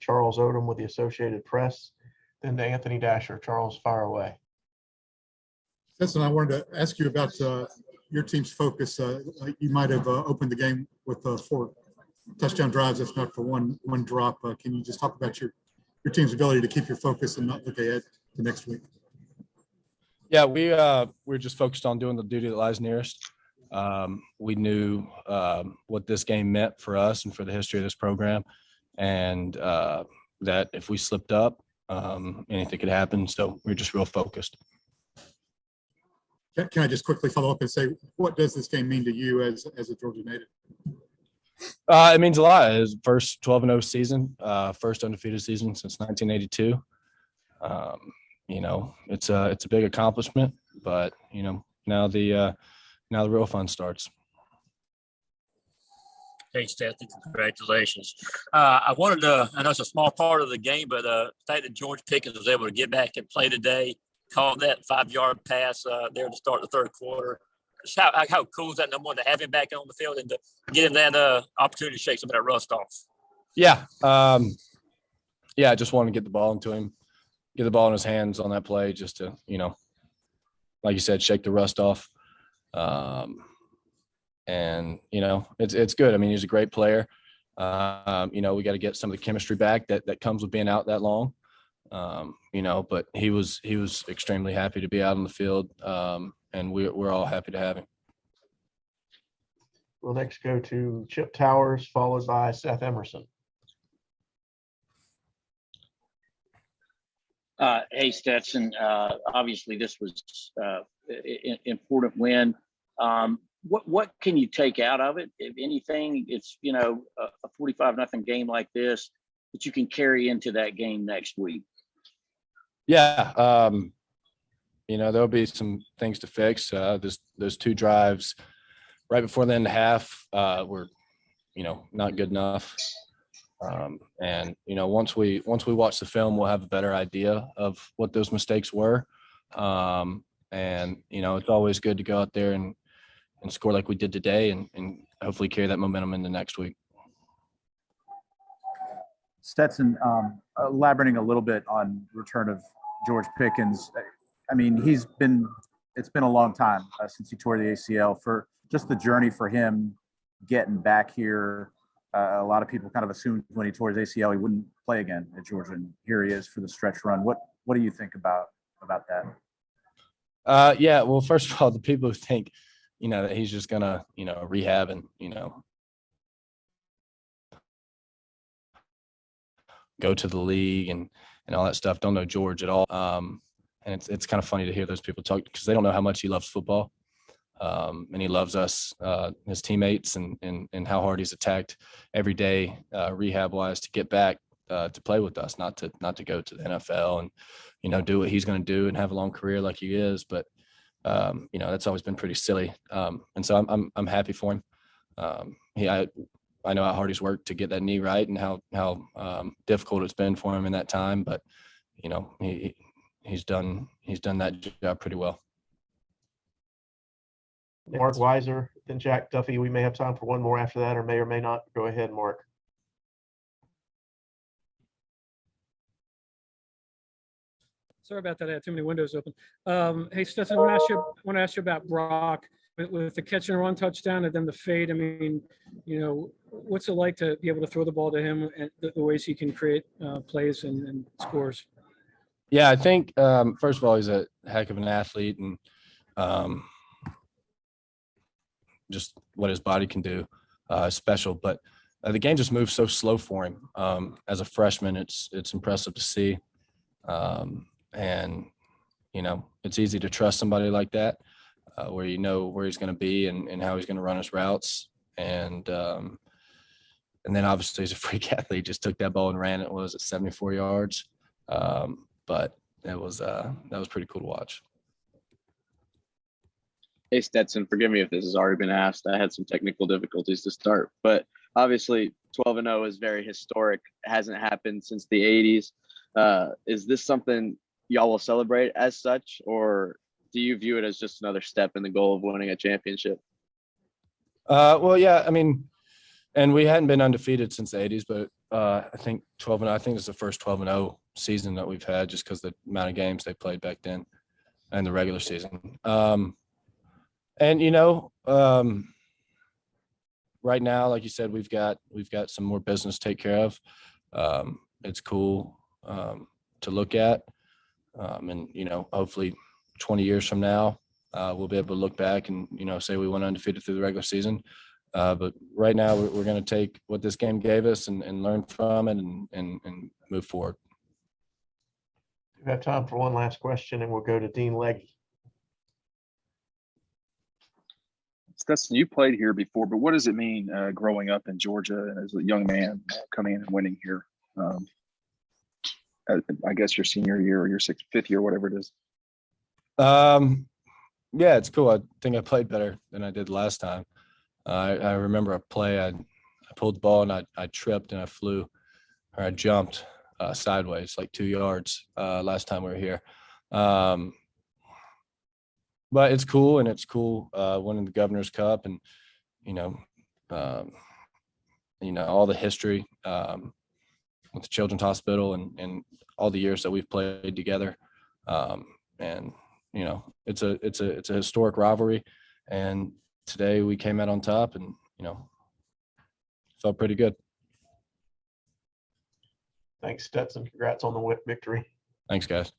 Charles Odom with the Associated Press, then to Anthony Dasher. Charles, fire away. Stetson, I wanted to ask you about your team's focus. You might have opened the game with 4 touchdown drives, if not for one drop. Can you just talk about your team's ability to keep your focus and not look ahead to next week? Yeah, we're just focused on doing the duty that lies nearest. We knew what this game meant for us and for the history of this program, and that if we slipped up, anything could happen. So we're just real focused. Can I just quickly follow up and say, what does this game mean to you as a Georgia native? It means a lot. It's first 12-0 season, first undefeated season since 1982. It's a big accomplishment, but now the real fun starts. Hey, Stetson, congratulations. I know it's a small part of the game, but the fact that George Pickens was able to get back and play today, called that 5-yard pass there to start the third quarter. How cool is that, number one, to have him back on the field and to get him that opportunity to shake some of that rust off? Yeah. I just wanted to get the ball into him, get the ball in his hands on that play just to, like you said, shake the rust off. It's good. I mean, he's a great player. We got to get some of the chemistry back that comes with being out that long. But he was extremely happy to be out on the field, and we're all happy to have him. We'll next go to Chip Towers, followed by Seth Emerson. Hey, Stetson. Obviously, this was an important win. What can you take out of it? If anything, it's a 45-0 game like this that you can carry into that game next week. Yeah, there'll be some things to fix. Those 2 drives right before the end of the half were, not good enough. Once we watch the film, we'll have a better idea of what those mistakes were. It's always good to go out there and score like we did today and hopefully carry that momentum into next week. Stetson, elaborating a little bit on return of George Pickens. I mean, it's been a long time since he tore the ACL. For just the journey for him getting back here, a lot of people kind of assumed when he tore his ACL he wouldn't play again at Georgia, and here he is for the stretch run. What do you think about that? Yeah, well, first of all, the people who think that he's just gonna rehab and go to the league and all that stuff don't know George at all. And it's kind of funny to hear those people talk because they don't know how much he loves football. And he loves us, his teammates, and how hard he's attacked every day, rehab wise, to get back to play with us, not to go to the NFL and do what he's going to do and have a long career like he is. But that's always been pretty silly. And so I'm happy for him. I know how hard he's worked to get that knee right and how difficult it's been for him in that time. But he's done that job pretty well. Mark Weiser, then Jack Duffy. We may have time for one more after that, or may not. Go ahead, Mark. Sorry about that. I had too many windows open. Hey, Stetson, I want to ask you about Brock with the catch and run touchdown and then the fade. I mean, what's it like to be able to throw the ball to him and the ways he can create plays and scores? Yeah, I think first of all, he's a heck of an athlete, and just what his body can do is special. But the game just moves so slow for him. As a freshman, it's impressive to see. And it's easy to trust somebody like that, where where he's going to be and how he's going to run his routes. And then obviously he's a freak athlete. Just took that ball and ran it. Was it 74 yards? But that was pretty cool to watch. Hey, Stetson, forgive me if this has already been asked. I had some technical difficulties to start, but obviously 12-0 is very historic. It hasn't happened since the 80s. Is this something y'all will celebrate as such, or do you view it as just another step in the goal of winning a championship? Well, yeah, I mean, And we hadn't been undefeated since the 80s, but I think 12-0. I think it's the first 12-0 season that we've had, just because the amount of games they played back then and the regular season. And right now, like you said, we've got some more business to take care of. It's cool to look at, and hopefully 20 years from now, we'll be able to look back and say we went undefeated through the regular season. But right now, we're going to take what this game gave us and learn from it and move forward. We have time for one last question, and we'll go to Dean Legge. Stetson, you played here before, but what does it mean growing up in Georgia and as a young man coming in and winning here? I guess your senior year or your fifth year, whatever it is. Yeah, it's cool. I think I played better than I did last time. I remember a play. I pulled the ball and I tripped and I jumped sideways like 2 yards last time we were here. But it's cool, and it's cool winning the Governor's Cup and all the history with the Children's Hospital and all the years that we've played together. And it's a historic rivalry, and today we came out on top and felt pretty good. Thanks, Stetson. Congrats on the victory. Thanks, guys.